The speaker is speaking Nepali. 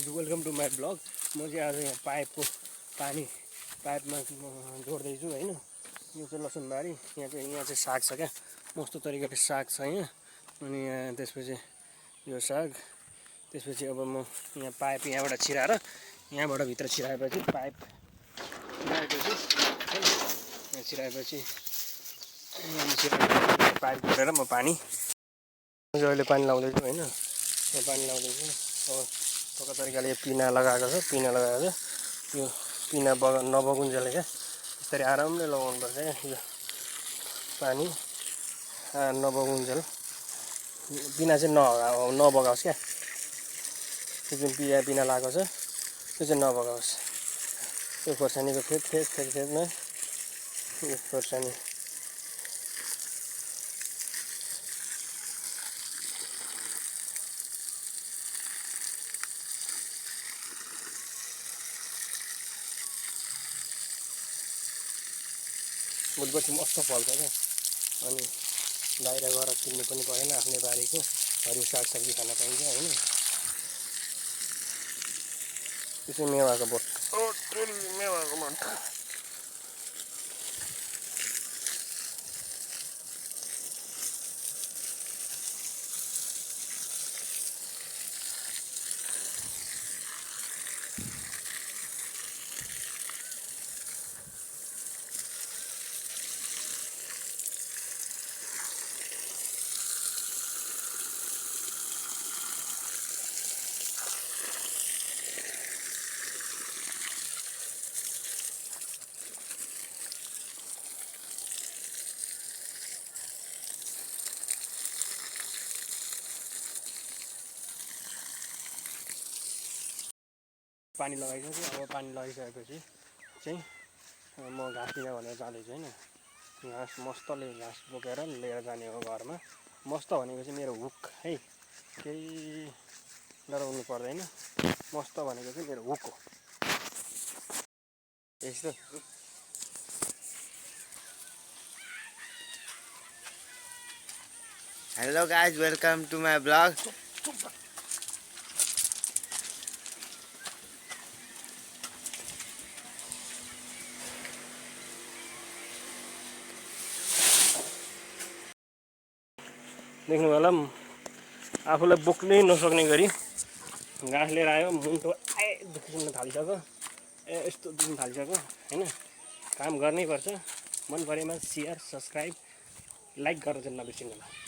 Welcome to my blog. म चाहिँ आज यहाँ पाइपमा जोड्दैछु होइन। यो चाहिँ लसुनबारी। यहाँ चाहिँ साग छ क्या, मस्तो तरिकाले साग छ यहाँ। अनि यहाँ त्यसपछि यो साग, त्यसपछि अब म यहाँ पाइप यहाँबाट छिराएर यहाँबाट भित्र छिराएपछि पाइप छिराएपछि पाइप जोडेर म पानी अहिले पानी लाउँदैछु होइन। यो पानी लाउँदैछु। अब पक्का तरिकाले यो पिना लगाएको छ। यो पिना नबगुन्जेल क्या, यसरी आरामले लगाउनुपर्छ क्या। यो पानी नबगुन्जेल पिना चाहिँ नबगाओस् क्या। त्यो जुन पिना लगाएको छ त्यो चाहिँ नबगाओस्। यो खोर्सानीको फेदमा यो खोर्सानी भोलिपर्सि मस्त फल्छ क्या। अनि बाहिर गएर किन्नु पनि परेन, आफ्नै बारीको हरियो सागसब्जी खान पाइन्छ होइन। यो चाहिँ मेवाको बोट, मेवाको बोट। पानी लगाइसक्यो। अब पानी लगाइसकेपछि चाहिँ म घाँस दिन भनेर जाँदैछु होइन। घाँस मस्तले घाँस बोकेर लिएर जाने हो घरमा। मस्त भनेको चाहिँ मेरो हुक है, केही डराउनु पर्दैन। मस्त भनेको चाहिँ मेरो हुक हो। यस्तो Hello guys, welcome to my vlog. देख्नु होला आफूलाई बोक्नै नसक्ने गरी घाँस लिएर आयो। मुन्टो दुख्न थालिसक्यो, यस्तो दुख्न थालिसक्यो होइन। काम गर्नै पर्छ। मन परेमा सेयर, सब्सक्राइब, लाइक गर्न चाहिँ नबिर्सिनु होला।